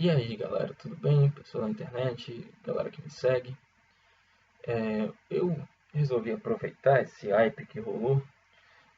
E aí, galera, tudo bem? Pessoal da internet, galera que me segue. Eu resolvi aproveitar esse hype que rolou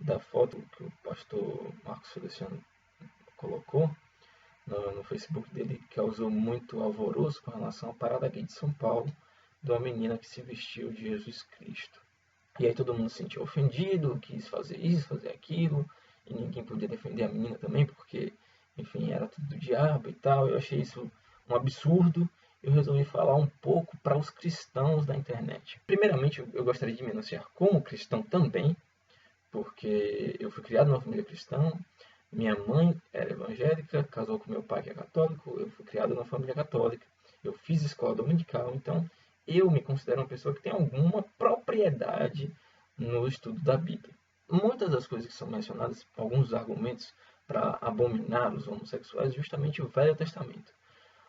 da foto que o pastor Marcos Feliciano colocou no Facebook dele, que causou muito alvoroço com relação à parada aqui de São Paulo, de uma menina que se vestiu de Jesus Cristo. E aí todo mundo se sentiu ofendido, quis fazer isso, fazer aquilo, e ninguém podia defender a menina também, porque, enfim, era tudo do diabo e tal. Eu achei isso um absurdo. Eu resolvi falar um pouco para os cristãos da internet. Primeiramente, eu gostaria de me anunciar como cristão também, porque eu fui criado numa família cristã. Minha mãe era evangélica, casou com meu pai que é católico. Eu fui criado numa família católica. Eu fiz escola dominical, então eu me considero uma pessoa que tem alguma propriedade no estudo da Bíblia. Muitas das coisas que são mencionadas, alguns argumentos para abominar os homossexuais, justamente o Velho Testamento.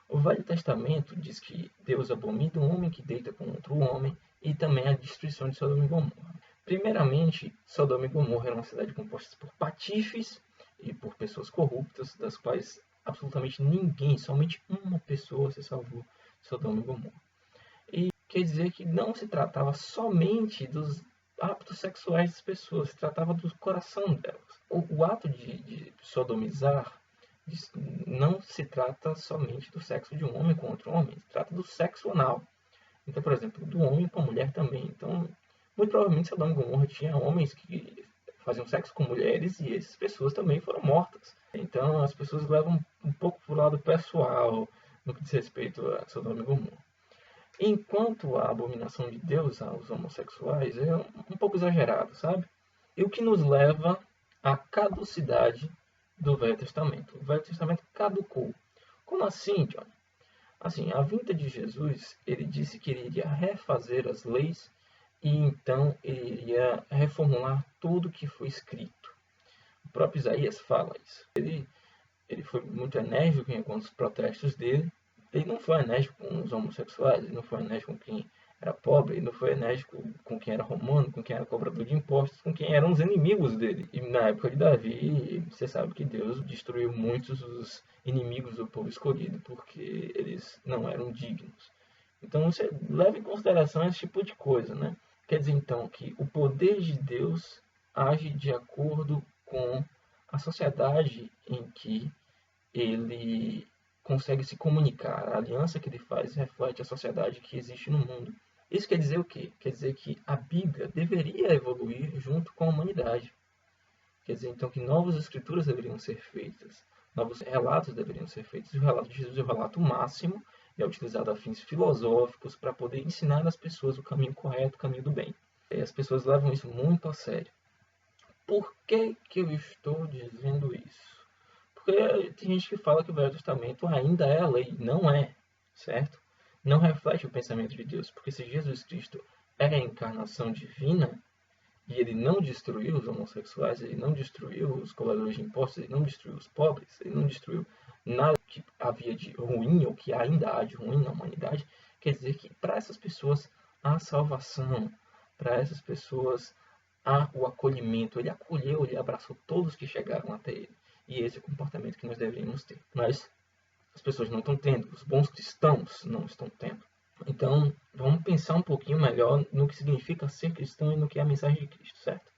O Velho Testamento diz que Deus abomina um homem que deita com outro homem e também a destruição de Sodoma e Gomorra. Primeiramente, Sodoma e Gomorra era uma cidade composta por patifes e por pessoas corruptas, das quais absolutamente ninguém, somente uma pessoa se salvou de Sodoma e Gomorra. E quer dizer que não se tratava somente dos hábitos sexuais das pessoas, se tratava do coração delas. O ato de sodomizar não se trata somente do sexo de um homem com outro homem, se trata do sexo anal. Então, por exemplo, do homem com a mulher também. Então, muito provavelmente Sodoma e Gomorra tinha homens que faziam sexo com mulheres e essas pessoas também foram mortas. Então, as pessoas levam um pouco para o lado pessoal no que diz respeito a Sodoma e Gomorra. Enquanto a abominação de Deus aos homossexuais é um pouco exagerado, sabe? E o que nos leva à caducidade do Velho Testamento. O Velho Testamento caducou. Como assim, John? Assim, a vinda de Jesus, ele disse que ele iria refazer as leis e então ele iria reformular tudo que foi escrito. O próprio Isaías fala isso. Ele foi muito enérgico em alguns protestos dele. Ele não foi enérgico com os homossexuais, ele não foi enérgico com quem era pobre, ele não foi enérgico com quem era romano, com quem era cobrador de impostos, com quem eram os inimigos dele. E na época de Davi, você sabe que Deus destruiu muitos dos inimigos do povo escolhido, porque eles não eram dignos. Então você leva em consideração esse tipo de coisa, né? Quer dizer então que o poder de Deus age de acordo com a sociedade em que ele consegue se comunicar. A aliança que ele faz reflete a sociedade que existe no mundo. Isso quer dizer o quê? Quer dizer que a Bíblia deveria evoluir junto com a humanidade. Quer dizer, então, que novas escrituras deveriam ser feitas, novos relatos deveriam ser feitos. E o relato de Jesus é o relato máximo e é utilizado a fins filosóficos para poder ensinar às pessoas o caminho correto, o caminho do bem. E as pessoas levam isso muito a sério. Por que eu estou dizendo isso? Porque tem gente que fala que o Velho Testamento ainda é a lei. Não é, certo? Não reflete o pensamento de Deus. Porque se Jesus Cristo é a encarnação divina, e ele não destruiu os homossexuais, ele não destruiu os cobradores de impostos, ele não destruiu os pobres, ele não destruiu nada que havia de ruim ou que ainda há de ruim na humanidade, quer dizer que para essas pessoas há salvação, para essas pessoas há o acolhimento. Ele acolheu, ele abraçou todos que chegaram até ele. E esse é o comportamento que nós deveríamos ter. Mas as pessoas não estão tendo, os bons cristãos não estão tendo. Então, vamos pensar um pouquinho melhor no que significa ser cristão e no que é a mensagem de Cristo, certo?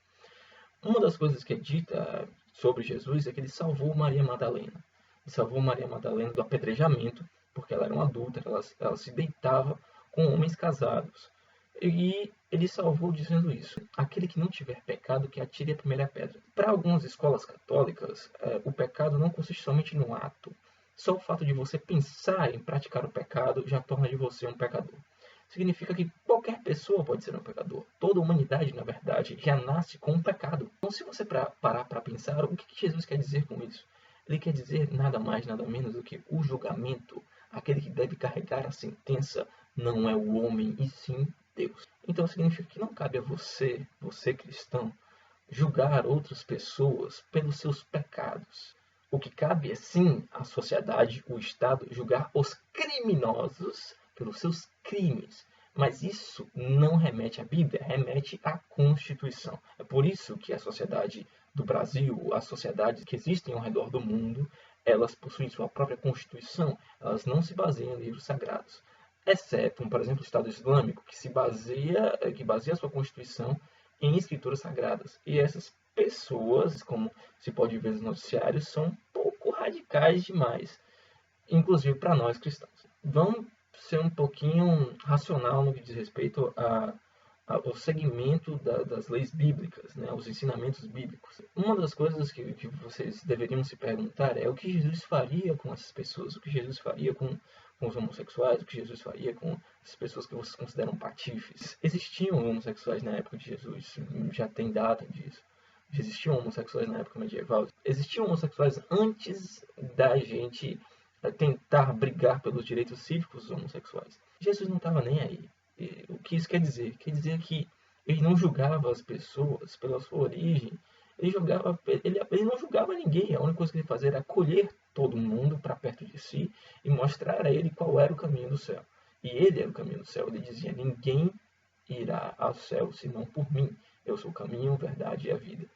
Uma das coisas que é dita sobre Jesus é que ele salvou Maria Madalena. Ele salvou Maria Madalena do apedrejamento, porque ela era uma adulta, ela se deitava com homens casados. E ele salvou dizendo isso: aquele que não tiver pecado, que atire a primeira pedra. Para algumas escolas católicas, o pecado não consiste somente no ato. Só o fato de você pensar em praticar o pecado já torna de você um pecador. Significa que qualquer pessoa pode ser um pecador. Toda a humanidade, na verdade, já nasce com um pecado. Então, se você parar para pensar, o que Jesus quer dizer com isso? Ele quer dizer nada mais, nada menos do que o julgamento. Aquele que deve carregar a sentença não é o homem, e sim Deus. Então significa que não cabe a você cristão, julgar outras pessoas pelos seus pecados. O que cabe é sim à sociedade, o Estado, julgar os criminosos pelos seus crimes. Mas isso não remete à Bíblia, remete à Constituição. É por isso que a sociedade do Brasil, as sociedades que existem ao redor do mundo, elas possuem sua própria constituição, elas não se baseiam em livros sagrados, exceto, por exemplo, o Estado Islâmico, que baseia sua constituição em escrituras sagradas. E essas pessoas, como se pode ver nos noticiários, são um pouco radicais demais, inclusive para nós cristãos. Vamos ser um pouquinho racional no que diz respeito ao segmento das leis bíblicas, né, os ensinamentos bíblicos. Uma das coisas que vocês deveriam se perguntar é o que Jesus faria com essas pessoas, o que Jesus faria com os homossexuais, o que Jesus faria com as pessoas que vocês consideram patifes. Existiam homossexuais na época de Jesus, já tem data disso. Existiam homossexuais na época medieval. Existiam homossexuais antes da gente tentar brigar pelos direitos cívicos dos homossexuais. Jesus não estava nem aí. E o que isso quer dizer? Quer dizer que ele não julgava as pessoas pela sua origem. Ele não julgava ninguém. A única coisa que ele fazia era acolher todo mundo para perto de si e mostrar a ele qual era o caminho do céu. E ele era o caminho do céu. Ele dizia: ninguém irá ao céu senão por mim. Eu sou o caminho, a verdade e a vida.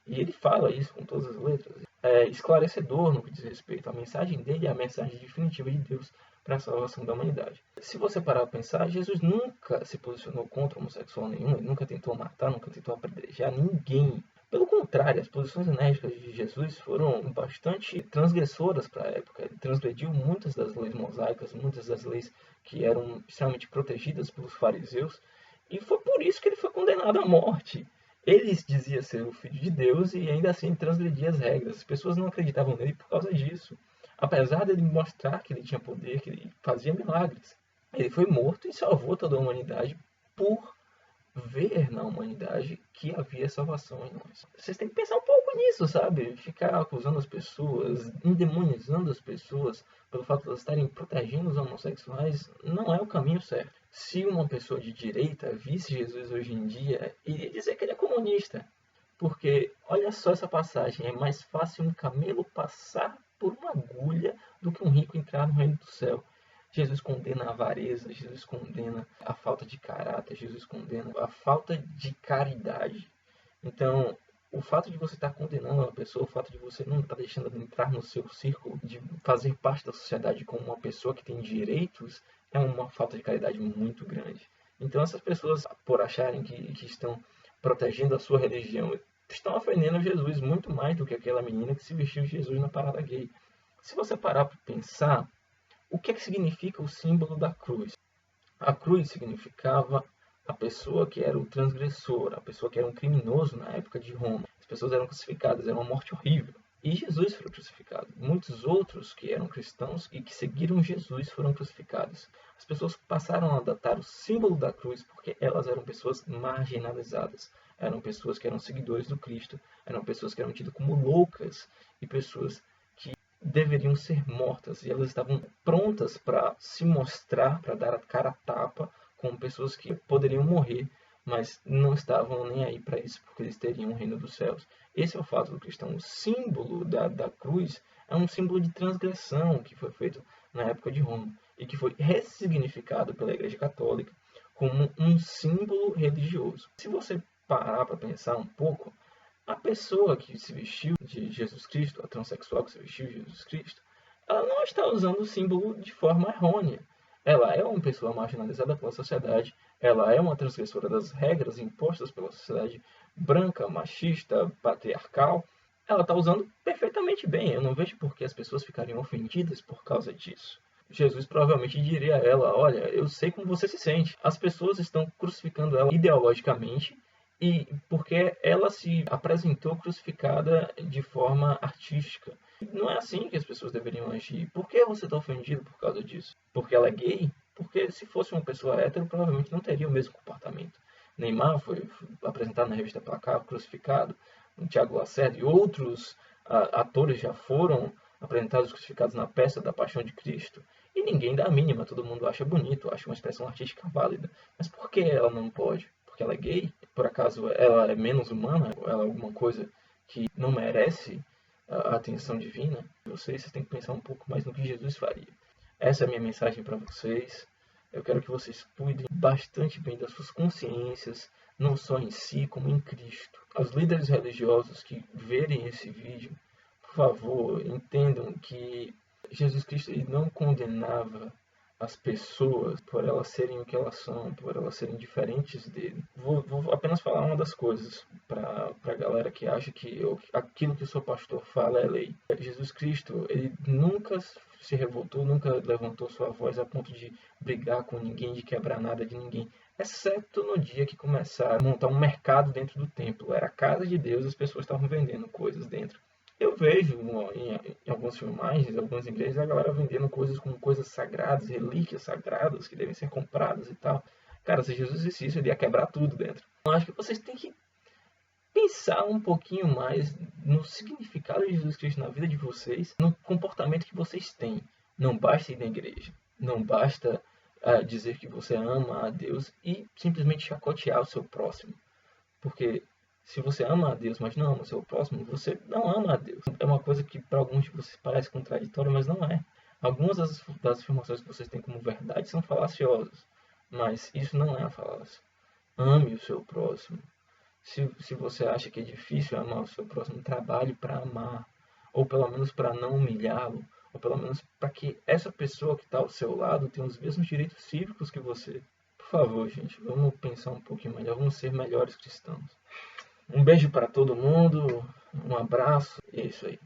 E ele fala isso com todas as letras. É esclarecedor no que diz respeito. A mensagem dele é a mensagem definitiva de Deus para a salvação da humanidade. Se você parar para pensar, Jesus nunca se posicionou contra homossexual nenhum, ele nunca tentou matar, nunca tentou apedrejar ninguém. Pelo contrário, as posições enérgicas de Jesus foram bastante transgressoras para a época. Ele transgrediu muitas das leis mosaicas, muitas das leis que eram extremamente protegidas pelos fariseus, e foi por isso que ele foi condenado à morte. Ele dizia ser o Filho de Deus e ainda assim transgredia as regras. As pessoas não acreditavam nele por causa disso. Apesar dele mostrar que ele tinha poder, que ele fazia milagres. Ele foi morto e salvou toda a humanidade por ver na humanidade que havia salvação em nós. Vocês têm que pensar um pouco nisso, sabe? Ficar acusando as pessoas, endemonizando as pessoas pelo fato de elas estarem protegendo os homossexuais, não é o caminho certo. Se uma pessoa de direita visse Jesus hoje em dia, iria dizer que ele é comunista. Porque, olha só essa passagem, é mais fácil um camelo passar por uma agulha do que um rico entrar no reino do céu. Jesus condena a avareza, Jesus condena a falta de caráter, Jesus condena a falta de caridade. Então, o fato de você estar condenando uma pessoa, o fato de você não estar deixando ela entrar no seu círculo, de fazer parte da sociedade como uma pessoa que tem direitos, é uma falta de caridade muito grande. Então, essas pessoas, por acharem que estão protegendo a sua religião, estão ofendendo Jesus muito mais do que aquela menina que se vestiu de Jesus na parada gay. Se você parar para pensar, o que significa o símbolo da cruz? A cruz significava a pessoa que era o transgressor, a pessoa que era um criminoso na época de Roma. As pessoas eram crucificadas, era uma morte horrível. E Jesus foi crucificado. Muitos outros que eram cristãos e que seguiram Jesus foram crucificados. As pessoas passaram a adotar o símbolo da cruz porque elas eram pessoas marginalizadas. Eram pessoas que eram seguidores do Cristo, eram pessoas que eram tidas como loucas e pessoas que deveriam ser mortas. E elas estavam prontas para se mostrar, para dar a cara a tapa, como pessoas que poderiam morrer, mas não estavam nem aí para isso, porque eles teriam o reino dos céus. Esse é o fato do cristão. O símbolo da cruz é um símbolo de transgressão que foi feito na época de Roma e que foi ressignificado pela Igreja Católica como um símbolo religioso. Se você parar para pensar um pouco, a pessoa que se vestiu de Jesus Cristo, a transexual que se vestiu de Jesus Cristo, ela não está usando o símbolo de forma errônea. Ela é uma pessoa marginalizada pela sociedade, ela é uma transgressora das regras impostas pela sociedade branca, machista, patriarcal. Ela está usando perfeitamente bem. Eu não vejo por que as pessoas ficariam ofendidas por causa disso. Jesus provavelmente diria a ela: olha, eu sei como você se sente. As pessoas estão crucificando ela ideologicamente e porque ela se apresentou crucificada de forma artística. Não é assim que as pessoas deveriam agir. Por que você está ofendido por causa disso? Porque ela é gay? Porque se fosse uma pessoa hétero, provavelmente não teria o mesmo comportamento. Neymar foi apresentado na revista Placar, crucificado. O Thiago Lacerda e outros atores já foram apresentados crucificados na peça da Paixão de Cristo. E ninguém dá a mínima, todo mundo acha bonito, acha uma expressão artística válida. Mas por que ela não pode? Porque ela é gay? Por acaso ela é menos humana? Ela é alguma coisa que não merece a atenção divina? Vocês têm que pensar um pouco mais no que Jesus faria. Essa é a minha mensagem para vocês. Eu quero que vocês cuidem bastante bem das suas consciências, não só em si, como em Cristo. Aos líderes religiosos que verem esse vídeo, por por favor, entendam que Jesus Cristo ele não condenava as pessoas por elas serem o que elas são, por elas serem diferentes dele. Vou apenas falar uma das coisas para a galera que acha que aquilo que o seu pastor fala é lei. Jesus Cristo, ele nunca se revoltou, nunca levantou sua voz a ponto de brigar com ninguém, de quebrar nada de ninguém, exceto no dia que começaram a montar um mercado dentro do templo. Era a casa de Deus, as pessoas estavam vendendo coisas dentro. Eu vejo em algumas filmagens, em algumas igrejas, a galera vendendo coisas como coisas sagradas, relíquias sagradas que devem ser compradas e tal. Cara, se Jesus existisse, isso, ele ia quebrar tudo dentro. Eu acho que vocês têm que pensar um pouquinho mais no significado de Jesus Cristo na vida de vocês, no comportamento que vocês têm. Não basta ir na igreja, não basta dizer que você ama a Deus e simplesmente chacotear o seu próximo. Porque se você ama a Deus, mas não ama o seu próximo, você não ama a Deus. É uma coisa que para alguns de vocês parece contraditória, mas não é. Algumas das afirmações que vocês têm como verdade são falaciosas, mas isso não é a falácia. Ame o seu próximo. Se você acha que é difícil amar o seu próximo, trabalhe para amar, ou pelo menos para não humilhá-lo, ou pelo menos para que essa pessoa que está ao seu lado tenha os mesmos direitos cívicos que você. Por favor, gente, vamos pensar um pouquinho melhor, vamos ser melhores cristãos. Um beijo para todo mundo, um abraço, é isso aí.